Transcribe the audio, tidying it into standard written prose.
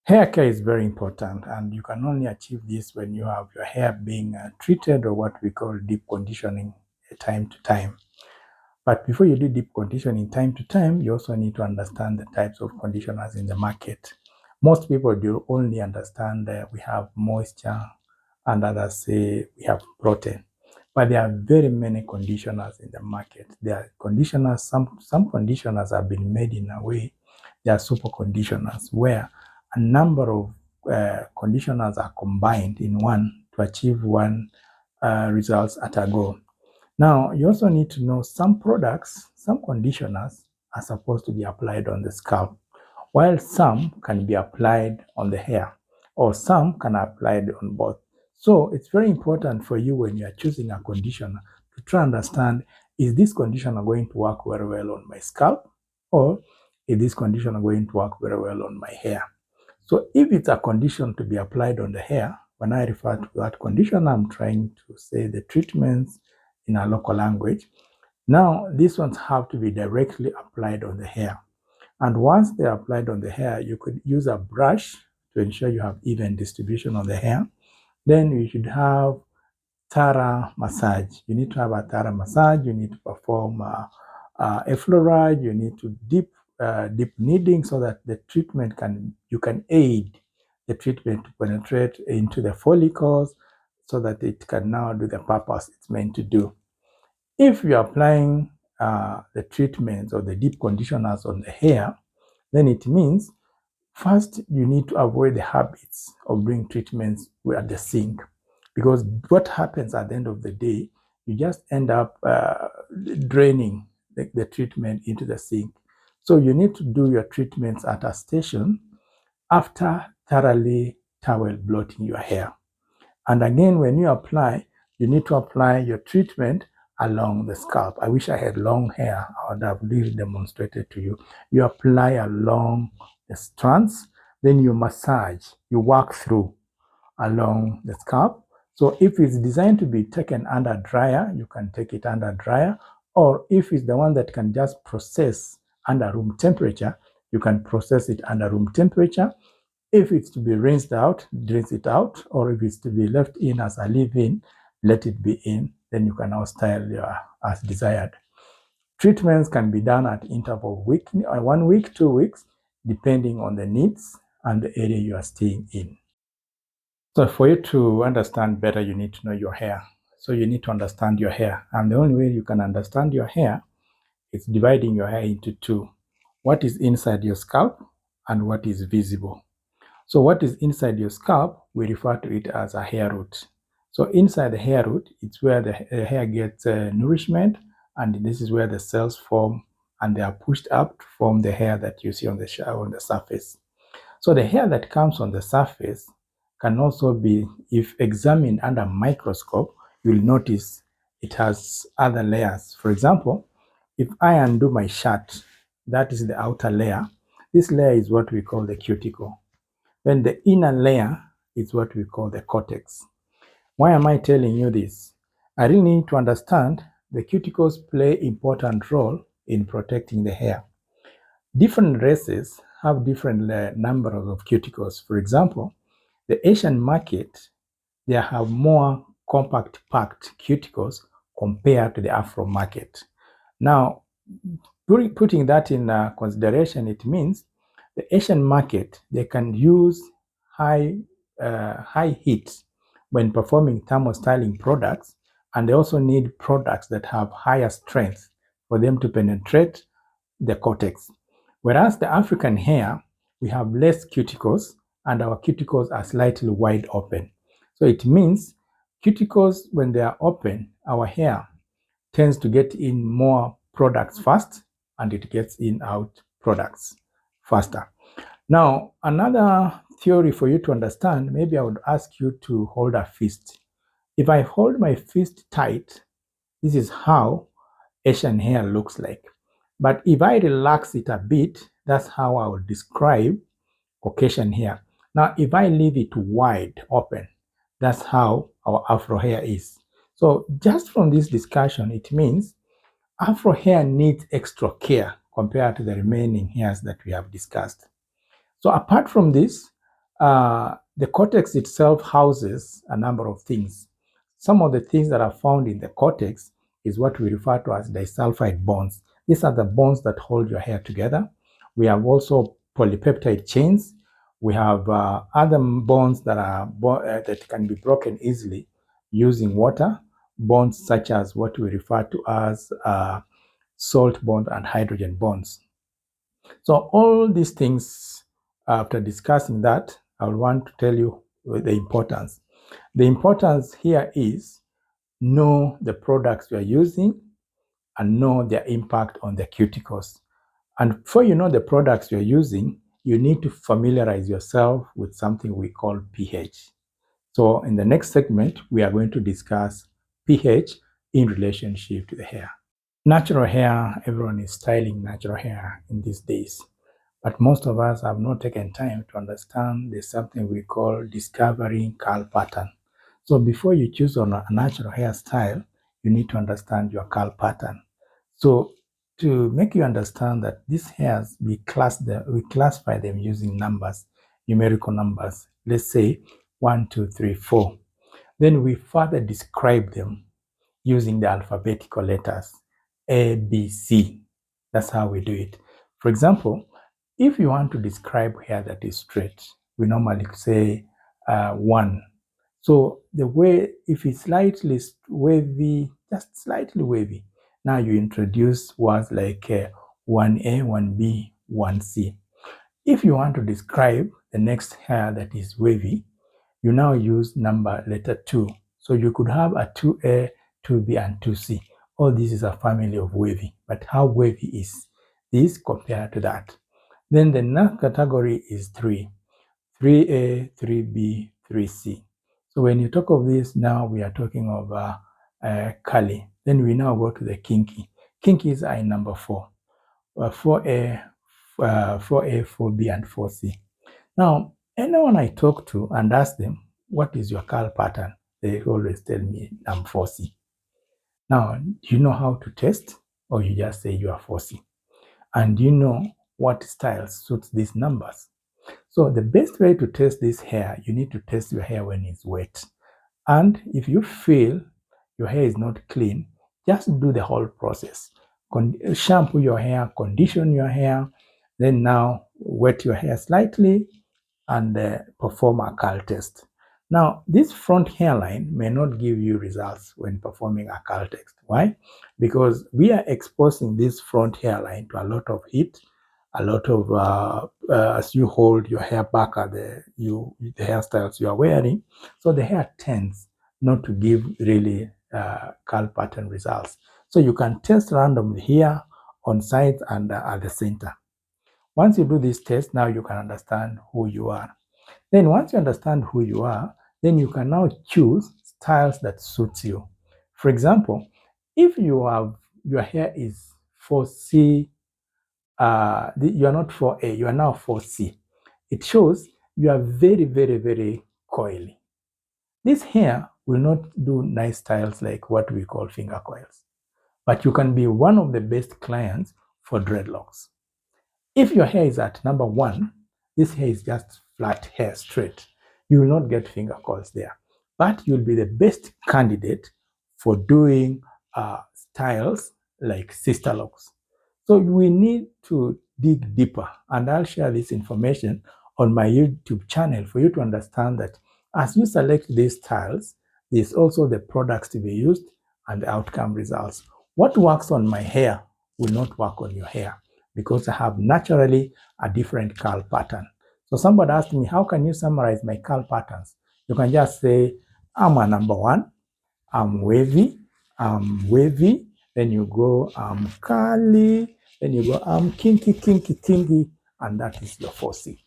Hair care is very important, and you can only achieve this when you have your hair being treated, or what we call deep conditioning, time to time. But before you do deep conditioning time to time, you also need to understand the types of conditioners in the market. Most people do only understand that we have moisture, and others say we have protein. But there are very many conditioners in the market. There are conditioners, some conditioners have been made in a way, they are super conditioners, where a number of conditioners are combined in one to achieve one results at a go. Now, you also need to know some products, some conditioners are supposed to be applied on the scalp, while some can be applied on the hair, or some can be applied on both. So it's very important for you when you are choosing a conditioner to try and understand, is this conditioner going to work very well on my scalp, or is this conditioner going to work very well on my hair? So if it's a condition to be applied on the hair, when I refer to that condition, I'm trying to say the treatments in a local language. Now, these ones have to be directly applied on the hair. And once they're applied on the hair, you could use a brush to ensure you have even distribution on the hair. Then you should have thorough massage. You need to have a thorough massage. You need to perform a fluoride. You need to deep kneading so that the treatment you can aid the treatment to penetrate into the follicles so that it can now do the purpose it's meant to do. If you're applying the treatments or the deep conditioners on the hair, then it means first you need to avoid the habits of doing treatments at the sink, because what happens at the end of the day, you just end up draining the treatment into the sink. So you need to do your treatments at a station after thoroughly towel blotting your hair. And again, when you apply, you need to apply your treatment along the scalp. I wish I had long hair. I would have really demonstrated to you. You apply along the strands, then you massage, you work through along the scalp. So if it's designed to be taken under dryer, you can take it under dryer. Or if it's the one that can just process under room temperature, you can process it under room temperature. If it's to be rinsed out, rinse it out. Or if it's to be left in as a leave-in, let it be in. Then you can now style as desired. Treatments can be done at interval of 1 week, 2 weeks, depending on the needs and the area you are staying in. So for you to understand better, you need to know your hair. So you need to understand your hair. And the only way you can understand your hair is dividing your hair into two. What is inside your scalp and what is visible. So what is inside your scalp, we refer to it as a hair root. So inside the hair root, it's where the hair gets nourishment, and this is where the cells form, and they are pushed up to form the hair that you see on the surface. So the hair that comes on the surface can also be, if examined under a microscope, you'll notice it has other layers. For example, if I undo my shirt, that is the outer layer. This layer is what we call the cuticle. Then the inner layer is what we call the cortex. Why am I telling you this? I really need to understand the cuticles play important role in protecting the hair. Different races have different numbers of cuticles. For example, the Asian market, they have more compact packed cuticles compared to the Afro market. Now, putting that in consideration, it means the Asian market, they can use high heat when performing thermostyling products, and they also need products that have higher strength for them to penetrate the cortex. Whereas the African hair, we have less cuticles, and our cuticles are slightly wide open. So it means cuticles, when they are open, our hair tends to get in more products fast, and it gets in out products faster. Now, another theory for you to understand, maybe I would ask you to hold a fist. If I hold my fist tight, this is how Asian hair looks like. But if I relax it a bit, that's how I will describe Caucasian hair. Now, if I leave it wide open, that's how our Afro hair is. So just from this discussion, it means Afro hair needs extra care compared to the remaining hairs that we have discussed. So apart from this, The cortex itself houses a number of things. Some of the things that are found in the cortex is what we refer to as disulfide bonds. These are the bonds that hold your hair together. We have also polypeptide chains. We have other bonds that that can be broken easily using water. Bonds such as what we refer to as salt bond and hydrogen bonds. So all these things, after discussing that, I want to tell you the importance. The importance here is know the products you are using and know their impact on the cuticles. And before you know the products you're using, you need to familiarize yourself with something we call pH. So in the next segment, we are going to discuss pH in relationship to the hair. Natural hair, everyone is styling natural hair in these days. But most of us have not taken time to understand there's something we call discovering curl pattern. So before you choose on a natural hairstyle, you need to understand your curl pattern. So to make you understand that these hairs, we classify them using numbers, numerical numbers. Let's say 1, 2, 3, 4. Then we further describe them using the alphabetical letters A, B, C. That's how we do it. For example, if you want to describe hair that is straight, we normally say 1. So the way, if it's slightly wavy, just slightly wavy, now you introduce words like 1A, 1B, 1C. If you want to describe the next hair that is wavy, you now use letter 2. So you could have a 2A, 2B, and 2C. All this is a family of wavy, but how wavy is this compared to that? Then the next category is 3. 3A, 3B, 3C. So when you talk of this, now we are talking of curly. Then we now go to the kinky. Kinkies are in number 4. 4A, 4A, 4B, and 4C. Now, anyone I talk to and ask them, what is your curl pattern? They always tell me, I'm 4C. Now, do you know how to test? Or you just say you are 4C? And do you know what styles suits these numbers? So the best way to test this hair, you need to test your hair when it's wet. And if you feel your hair is not clean, just do the whole process. Shampoo your hair, condition your hair, then now wet your hair slightly and perform a curl test. Now, this front hairline may not give you results when performing a curl test. Why? Because we are exposing this front hairline to a lot of heat, a lot of as you hold your hair back at the hairstyles you are wearing, so the hair tends not to give really curl pattern results. So you can test randomly here, on sides, and at the center. Once you do this test, now you can understand who you are. Then once you understand who you are, then you can now choose styles that suits you. For example, if your hair is 4C, you are not 4A, you are now 4C. It shows you are very, very, very coily. This hair will not do nice styles like what we call finger coils, but you can be one of the best clients for dreadlocks. If your hair is at number 1, this hair is just flat hair, straight. You will not get finger coils there, but you'll be the best candidate for doing styles like sister locks. So we need to dig deeper, and I'll share this information on my YouTube channel for you to understand that as you select these styles, there's also the products to be used and the outcome results. What works on my hair will not work on your hair because I have naturally a different curl pattern. So somebody asked me, how can you summarize my curl patterns? You can just say, I'm a number 1, I'm wavy, then you go, I'm curly, then you go, I'm kinky, kinky, kinky, and that is your 4C.